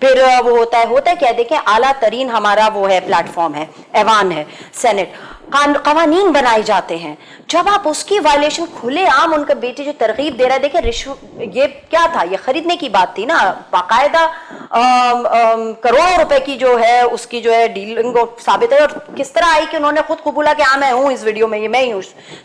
پھر وہ ہوتا ہے کیا دیکھیں اعلیٰ ترین ہمارا وہ ہے پلیٹ فارم ہے, ایوان ہے, سینٹ, قوانین بنائے جاتے ہیں, جب آپ اس کی وائلیشن کھلے عام ان کا بیٹی جو ترغیب دے رہا ہے, دیکھیں رشوت یہ کیا تھا, یہ خریدنے کی بات تھی نا, باقاعدہ کروڑوں روپے کی جو ہے اس کی جو ہے ڈیلنگ ثابت ہے, اور کس طرح آئی کہ انہوں نے خود قبولا کہ ہاں میں ہوں اس ویڈیو میں, یہ میں ہی ہوں.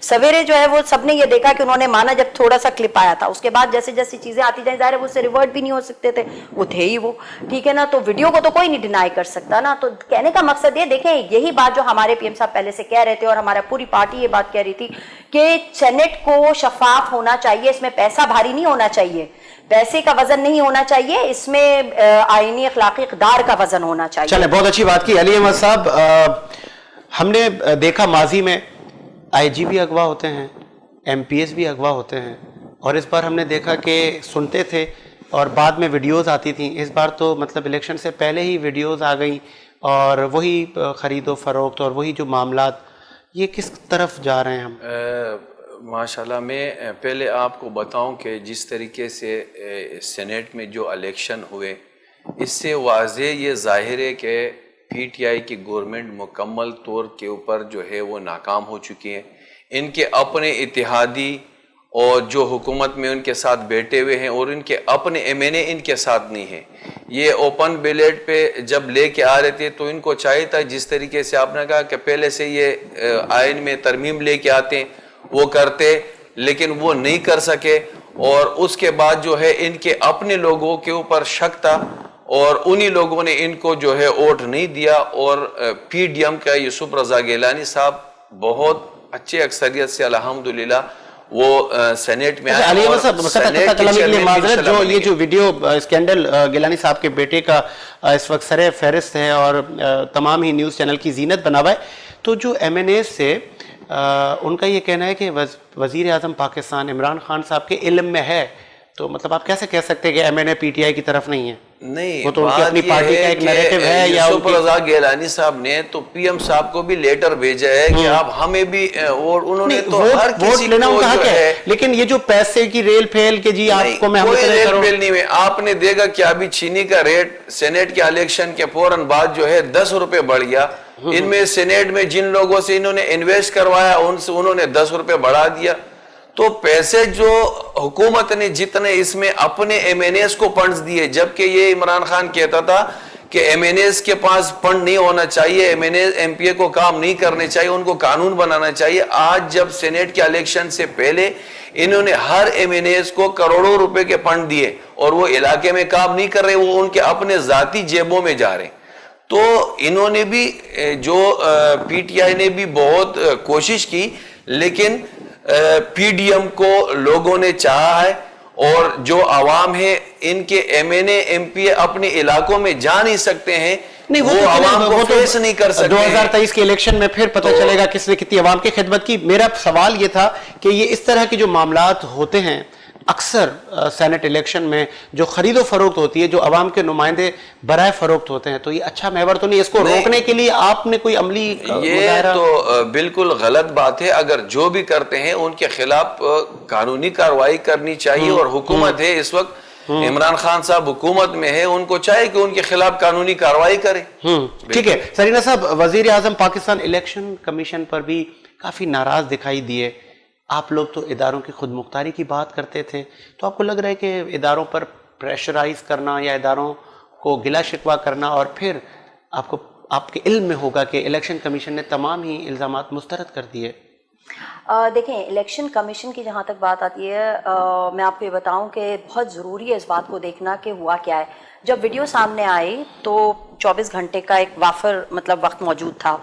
سویرے جو ہے وہ سب نے یہ دیکھا کہ انہوں نے مانا جب تھوڑا سا کلپ آیا تھا, اس کے بعد جیسے جیسی چیزیں آتی جائیں ظاہر ہے وہ سے ریورٹ بھی نہیں ہو سکتے تھے, وہ تھے ہی وہ, ٹھیک ہے نا. تو ویڈیو کو تو کوئی نہیں ڈینائی کر سکتا نا. تو کہنے کا مقصد یہ دیکھیں یہی بات جو ہمارے پی ایم صاحب پہلے سے کہہ رہے تھے اور ہمارا پوری پارٹی یہ بات کہہ رہی تھی کہ سینٹ کو شفاف ہونا چاہیے, اس میں پیسہ بھاری نہیں ہونا چاہیے, پیسے کا وزن نہیں ہونا چاہیے, اس میں آئینی اخلاقی اقدار کا وزن ہونا چاہیے. چلیں بہت اچھی بات کی علی احمد صاحب. ہم نے دیکھا ماضی میں آئی جی بھی اغوا ہوتے ہیں, ایم پی ایس بھی اغوا ہوتے ہیں, اور اس بار ہم نے دیکھا کہ سنتے تھے اور بعد میں ویڈیوز آتی تھیں. اس بار تو مطلب الیکشن سے پہلے ہی ویڈیوز آ گئیں اور وہی خرید و فروخت اور وہی جو معاملات, یہ کس طرف جا رہے ہیں ہم؟ ماشاءاللہ میں پہلے آپ کو بتاؤں کہ جس طریقے سے سینیٹ میں جو الیکشن ہوئے, اس سے واضح یہ ظاہر ہے کہ پی ٹی آئی کی گورنمنٹ مکمل طور کے اوپر جو ہے وہ ناکام ہو چکی ہے. ان کے اپنے اتحادی اور جو حکومت میں ان کے ساتھ بیٹھے ہوئے ہیں اور ان کے اپنے ایم این اے ان کے ساتھ نہیں ہیں. یہ اوپن بیلیٹ پہ جب لے کے آ رہے تھے تو ان کو چاہیے تھا جس طریقے سے آپ نے کہا کہ پہلے سے یہ آئین میں ترمیم لے کے آتے وہ کرتے, لیکن وہ نہیں کر سکے, اور اس کے بعد جو ہے ان کے اپنے لوگوں کے اوپر شک تھا اور انہی لوگوں نے ان کو جو ہے ووٹ نہیں دیا. اور پی ڈی ایم کا یوسف رضا گیلانی صاحب بہت اچھے اکثریت سے الحمدللہ وہ سینیٹ میں علی احمد صاحب جو یہ جو ویڈیو اسکینڈل گیلانی صاحب کے بیٹے کا اس وقت سر فہرست ہے اور تمام ہی نیوز چینل کی زینت بنا ہوا ہے, تو جو ایم این اے سے ان کا یہ کہنا ہے کہ وزیر اعظم پاکستان عمران خان صاحب کے علم میں ہے, تو مطلب آپ کیسے کہہ سکتے ہیں کہ M N A P T I کی طرف نہیں ہے؟ نہیں, وہ تو ان کی اپنی پارٹی کا ایک نیریٹو ہے. یا یوسف رضا گیلانی صاحب نے تو پی ایم صاحب کو بھی لیٹر بھیجا ہے کہ آپ ہمیں بھی, اور انہوں نے تو ہر کسی کو جو ہے, لیکن یہ جو پیسے کی ریل پھیل کے جی آپ کو میں کوئی ریل پھیل نہیں ہے. آپ نے دیکھا کہ ابھی چینی کا ریٹ سینیٹ کے الیکشن کے فوراً بعد جو ہے 10 روپے بڑھ گیا. ان میں سینیٹ میں جن لوگوں سے انہوں نے انویسٹ کروایا ان سے انہوں نے 10 روپے بڑھا دیا. تو پیسے جو حکومت نے جتنے اس میں اپنے ایم این ایس کو فنڈز دیے, جبکہ یہ عمران خان کہتا تھا کہ ایم این ایس کے پاس فنڈ نہیں ہونا چاہیے, ایم پی اے کو کام نہیں کرنے چاہیے, ان کو قانون بنانا چاہیے. آج جب سینیٹ کے الیکشن سے پہلے انہوں نے ہر ایم این ایس کو کروڑوں روپے کے فنڈ دیے اور وہ علاقے میں کام نہیں کر رہے, وہ ان کے اپنے ذاتی جیبوں میں جا رہے ہیں. تو انہوں نے بھی جو پی ٹی آئی نے بھی بہت کوشش کی, لیکن پی ڈی ایم کو لوگوں نے چاہا ہے, اور جو عوام ہے ان کے M N A M P A اپنے علاقوں میں جا نہیں سکتے ہیں, وہ عوام کو فیس نہیں کر سکتے. 2023 کے الیکشن میں پھر پتہ چلے گا کس نے کتنی عوام کی خدمت کی. میرا سوال یہ تھا کہ یہ اس طرح کے جو معاملات ہوتے ہیں اکثر سینٹ الیکشن میں, جو خرید و فروخت ہوتی ہے, جو عوام کے نمائندے برائے فروخت ہوتے ہیں, تو یہ اچھا محور تو نہیں؟ اس کو روکنے کے لیے آپ نے کوئی عملی یہ تو بالکل غلط بات ہے. اگر جو بھی کرتے ہیں ان کے خلاف قانونی کارروائی کرنی چاہیے, اور حکومت ہے اس وقت عمران خان صاحب حکومت میں ہے, ان کو چاہیے کہ ان کے خلاف قانونی کارروائی کرے. ٹھیک ہے. سرینا صاحب, وزیر اعظم پاکستان الیکشن کمیشن پر بھی کافی ناراض دکھائی دیے. آپ لوگ تو اداروں کی خود مختاری کی بات کرتے تھے, تو آپ کو لگ رہا ہے کہ اداروں پر پریشرائز کرنا یا اداروں کو گلا شکوہ کرنا, اور پھر آپ کے علم میں ہوگا کہ الیکشن کمیشن نے تمام ہی الزامات مسترد کر دیے؟ دیکھیں, الیکشن کمیشن کی جہاں تک بات آتی ہے, میں آپ کو یہ بتاؤں کہ بہت ضروری ہے اس بات کو دیکھنا کہ ہوا کیا ہے. جب ویڈیو سامنے آئی تو 24 گھنٹے کا ایک وافر مطلب وقت موجود تھا,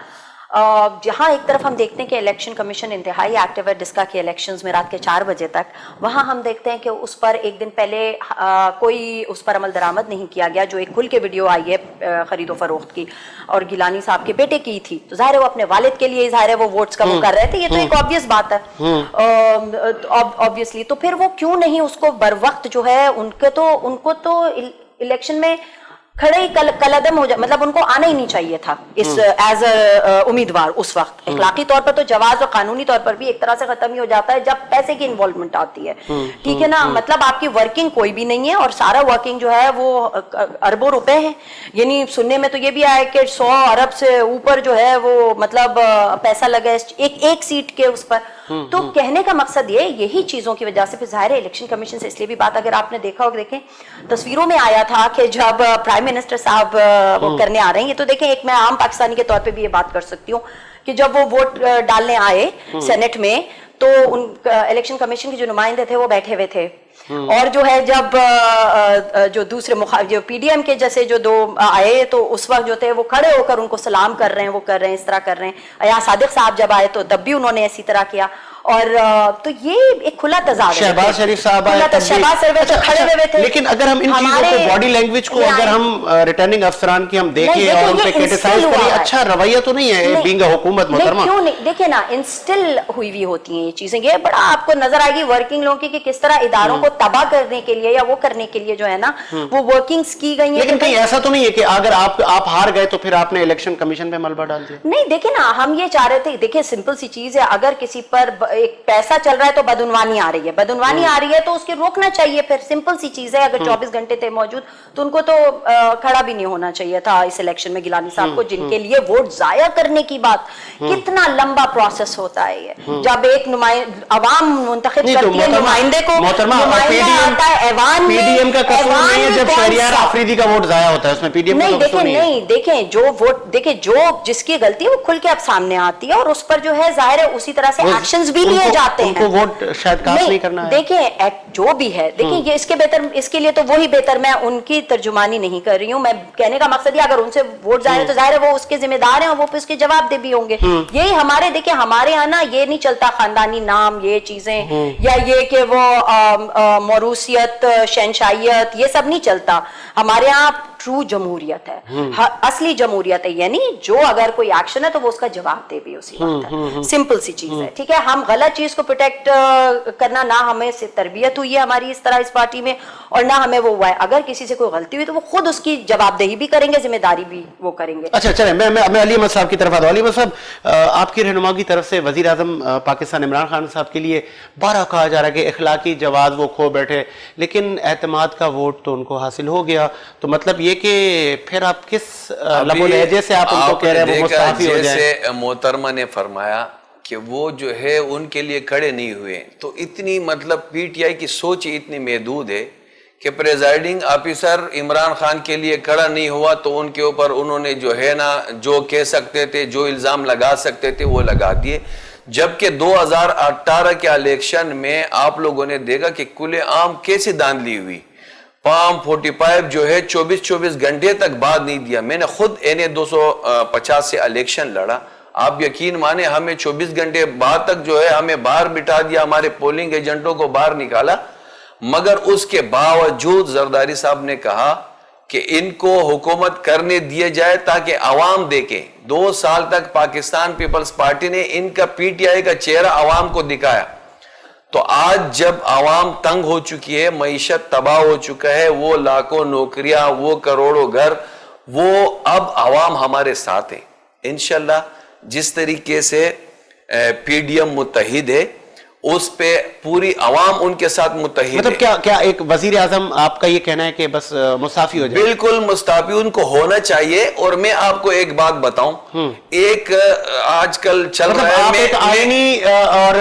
جہاں ایک طرف ہم دیکھتے ہیں کہ الیکشن کمیشن انتہائی ایکٹیو ہے ڈسکا کے الیکشنز میں رات کے 4 بجے تک, وہاں ہم دیکھتے ہیں کہ اس پر ایک دن پہلے کوئی اس پر عمل درآمد نہیں کیا گیا. جو ایک کھل کے ویڈیو آئی ہے خرید و فروخت کی, اور گیلانی صاحب کے بیٹے کی تھی, تو ظاہر ہے وہ اپنے والد کے لیے ظاہر ہے وہ ووٹس کا وہ کر رہے تھے, یہ تو ایک آبویس بات ہے آبویسلی. تو پھر وہ کیوں نہیں اس کو بر وقت جو ہے, ان کو تو الیکشن میں کھڑے ہی کلعدم ہو جائے, مطلب ان کو آنا ہی نہیں چاہیے تھا اس ایز اے امیدوار اس وقت. اخلاقی طور پر تو جواز اور قانونی طور پر بھی ایک طرح سے ختم ہی ہو جاتا ہے جب پیسے کی انوالومنٹ آتی ہے, ٹھیک ہے نا. مطلب آپ کی ورکنگ کوئی بھی نہیں ہے, اور سارا ورکنگ جو ہے وہ اربوں روپے ہے. یعنی سننے میں تو یہ بھی آیا کہ 100 ارب سے اوپر جو ہے وہ مطلب پیسہ لگا ہے ایک سیٹ کے اس پر. تو کہنے کا مقصد یہی چیزوں کی وجہ سے پھر ظاہر ہے الیکشن کمیشن سے اس لیے بھی بات, اگر آپ نے دیکھا ہو, دیکھیں تصویروں میں آیا تھا کہ جب پرائم منسٹر صاحب وہ کرنے آ رہے ہیں, یہ تو دیکھیں ایک میں عام پاکستانی کے طور پہ بھی یہ بات کر سکتی ہوں کہ جب وہ ووٹ ڈالنے آئے سینٹ میں تو ان الیکشن کمیشن کے جو نمائندے تھے وہ بیٹھے ہوئے تھے, اور جو ہے جب جو دوسرے جو پی ڈی ایم کے جیسے جو دو آئے تو اس وقت جو تھے وہ کھڑے ہو کر ان کو سلام کر رہے ہیں, وہ کر رہے ہیں, اس طرح کر رہے ہیں. ایاز صادق صاحب جب آئے تو تب بھی انہوں نے اسی طرح کیا, اور تو یہ ایک کھلا تضاد ہے. شہباز شریف صاحب شہباز شریف تو کھڑے ہوئے تھے. لیکن اگر ہم ان چیزوں کو باڈی لینگویج کو اگر ہم ریٹرننگ افسران کی ہم دیکھیں اور ان پہ کرٹیسائز کریں, اچھا رویہ تو نہیں ہے بینگ اے حکومت محترمہ. کیوں نہیں, دیکھیں نا انسٹل ہوئی ہوئی ہوتی ہیں یہ چیزیں. یہ بڑا آپ کو نظر آئے گی ورکنگ لوگوں کی کہ کس طرح اداروں کو تباہ کرنے کے لیے یا وہ کرنے کے لیے جو ہے نا وہ ورکنگز کی گئی ہیں. لیکن کہیں ایسا تو نہیں ہے کہ اگر آپ ہار گئے تو پھر آپ نے الیکشن کمیشن پہ ملبہ ڈال دیا؟ نہیں, دیکھیں نا ہم یہ چاہ رہے تھے, دیکھیں سمپل سی چیز ہے, اگر کسی پر ایک پیسہ چل رہا ہے تو بدعنوانی آ رہی ہے, بدعنوانی آ رہی ہے تو اس کے روکنا چاہیے. پھر سمپل سی چیز ہے, اگر 24 گھنٹے تھے موجود تو ان کو تو کھڑا بھی نہیں ہونا چاہیے تھا اس الیکشن میں. گیلانی صاحب کو جن کے لیے ووٹ ضائع کرنے کی بات, کتنا لمبا پروسیس ہوتا ہے یہ. جب ایک عوام منتخب کرتی ہے نمائندے کو, نمائندہ آتا ہے ایوان میں, پی ڈی ایم کا قصور نہیں ہے جب شہریار آفریدی کا ووٹ ضائع ہوتا ہے, اس میں پی ڈی ایم کا قصور نہیں ہے. دیکھیں جو ووٹ, دیکھیں جو جس کی غلطی ہے وہ کھل کے اب سامنے آتی ہے, اور اس پر جو ہے ظاہر ہے اسی طرح سے ایکشنز بھی لیے جاتے ہیں. ان کو ووٹ شاید کاسٹ نہیں کرنا ہے. دیکھیں جو بھی ہے, دیکھیں یہ اس کے بہتر, اس کے لیے تو وہی بہتر, میں ان کی ترجمانی نہیں کر رہی ہوں. میں کہنے کا مقصد یہ, اگر ان سے ووٹ ظاہر ہے تو ظاہر ہے وہ اس کے ذمہ دار ہیں اور وہ پھر اس کے جواب دہ بھی ہوں گے. یہی ہمارے, دیکھیں ہمارے یہاں نا یہ نہیں چلتا خاندانی نام یہ چیزیں, یا یہ کہ وہ موروثیت شہنشاہیت یہ سب نہیں چلتا. ہمارے یہاں ٹرو جمہوریت ہے, اصلی جمہوریت ہے. یعنی جو اگر کوئی ایکشن ہے تو وہ اس کا جواب دے بھی اسی وقت ہے. سمپل سی چیز ہے, ٹھیک ہے. ہم غلط چیز کو پروٹیکٹ کرنا, نہ ہمیں سے تربیت ہوئی ہے ہماری اس طرح اس پارٹی میں, اور نہ ہمیں وہ ہوا ہے. اگر کسی سے کوئی غلطی ہوئی تو وہ خود اس کی جواب دہی بھی کریں گے, ذمہ داری بھی وہ کریں گے. اچھا چلیں میں علی احمد صاحب کی طرف آتا ہوں. علی احمد صاحب, آپ کی رہنما کی طرف سے وزیر اعظم پاکستان عمران خان صاحب کے لیے بارہ کہا جا رہا ہے کہ اخلاقی جواز وہ کھو بیٹھے, لیکن اعتماد کا ووٹ تو ان کو حاصل ہو گیا. تو مطلب یہ کہ پھر آپ کس لب و لہجے سے آپ ان کو کہہ رہے ہیں وہ مستعفی ہو جائیں؟ جیسے محترمہ نے فرمایا کہ وہ جو ہے ان کے لیے کھڑے نہیں ہوئے, تو اتنی مطلب پی ٹی آئی کی سوچ اتنی محدود ہے کہ پریزائڈنگ آفیسر عمران خان کے لیے کھڑا نہیں ہوا تو ان کے اوپر انہوں نے جو ہے نا جو کہہ سکتے تھے, جو الزام لگا سکتے تھے وہ لگا دیے. جبکہ 2018 کے الیکشن میں آپ لوگوں نے دیکھا کہ کھلے عام کیسی دھاندلی ہوئی. پام 45 جو ہے 24 گھنٹے تک بعد نہیں دیا. میں نے خود NA 250 سے الیکشن لڑا, آپ یقین مانے ہمیں 24 گھنٹے بعد تک جو ہے ہمیں باہر بٹھا دیا, ہمارے پولنگ ایجنٹوں کو باہر نکالا. مگر اس کے باوجود زرداری صاحب نے کہا کہ ان کو حکومت کرنے دیے جائے تاکہ عوام دیکھیں. 2 سال تک پاکستان پیپلز پارٹی نے ان کا پی ٹی آئی کا چہرہ عوام کو دکھایا. تو آج جب عوام تنگ ہو چکی ہے, معیشت تباہ ہو چکا ہے, وہ لاکھوں نوکریاں, وہ کروڑوں گھر, وہ اب عوام ہمارے ساتھ ہیں. انشاءاللہ جس طریقے سے پی ڈی ایم متحد ہے اس پہ پوری عوام ان کے ساتھ متحد ہے. مطلب کیا ایک وزیر اعظم آپ کا یہ کہنا ہے کہ بس مستعفی ہو جائے؟ بالکل مستعفی ان کو ہونا چاہیے. اور میں آپ کو ایک بات بتاؤں, ایک آج کل چل رہا ہے, ایک آئینی اور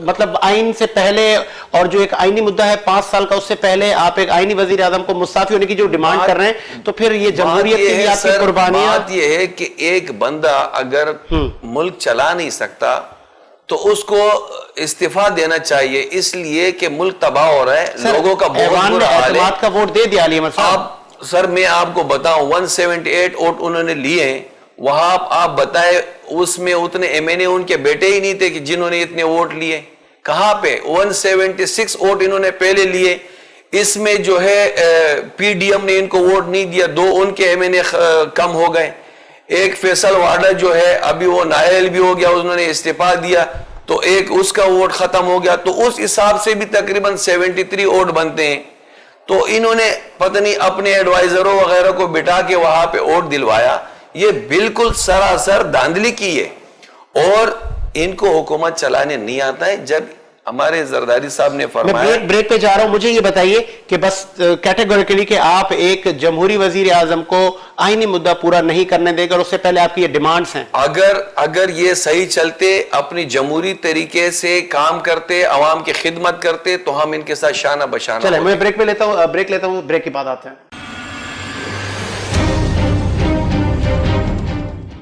مطلب آئین سے پہلے, اور جو ایک آئینی مدعا ہے 5 سال کا, اس سے پہلے آپ ایک آئینی وزیر اعظم کو مستعفی ہونے کی جو ڈیمانڈ کر رہے ہیں, تو پھر یہ جمہوریت کے لیے آپ کی قربانیاں. بات یہ ہے کہ ایک بندہ اگر ملک چلا نہیں سکتا تو اس کو استعفیٰ دینا چاہیے, اس لیے کہ ملک تباہ ہو رہا ہے, لوگوں کا بہت برا حال ہے. اعتماد کا ووٹ دے دیا علی احمد صاحب. سر میں آپ کو بتاؤں 178 ووٹ انہوں نے لیے ہیں وہاں. آپ بتائیں اس میں اتنے MNA ان کے بیٹے ہی نہیں تھے کہ جنہوں نے اتنے ووٹ لیے. کہاں پہ 176 ووٹ انہوں نے پہلے لیے. اس میں جو ہے پی ڈی ایم نے ان کو ووٹ نہیں دیا, 2 ان کے MNA کم ہو گئے. ایک فیصل واڈا جو ہے ابھی وہ نائل بھی ہو گیا, انہوں نے استعفیٰ دیا, تو ایک اس کا ووٹ ختم ہو گیا. تو اس حساب سے بھی تقریباً 73 ووٹ بنتے ہیں. تو انہوں نے پتہ نہیں اپنے ایڈوائزروں وغیرہ کو بٹھا کے وہاں پہ ووٹ دلوایا. یہ بالکل سراسر دھاندلی کی ہے اور ان کو حکومت چلانے نہیں آتا ہے. جب ہمارے زرداری صاحب نے میں فرمایا, بریک پہ جا رہا ہوں. مجھے یہ بتائیے کہ بس کیٹیگوریکلی کہ آپ ایک جمہوری وزیر اعظم کو آئینی مدعا پورا نہیں کرنے دے گا, اس سے پہلے آپ کی یہ ڈیمانڈز ہیں. اگر یہ صحیح چلتے, اپنی جمہوری طریقے سے کام کرتے, عوام کی خدمت کرتے, تو ہم ان کے ساتھ شانہ بشانہ چلیں ہوتے. میں بریک لیتا ہوں. بریک کے بعد آتے ہیں.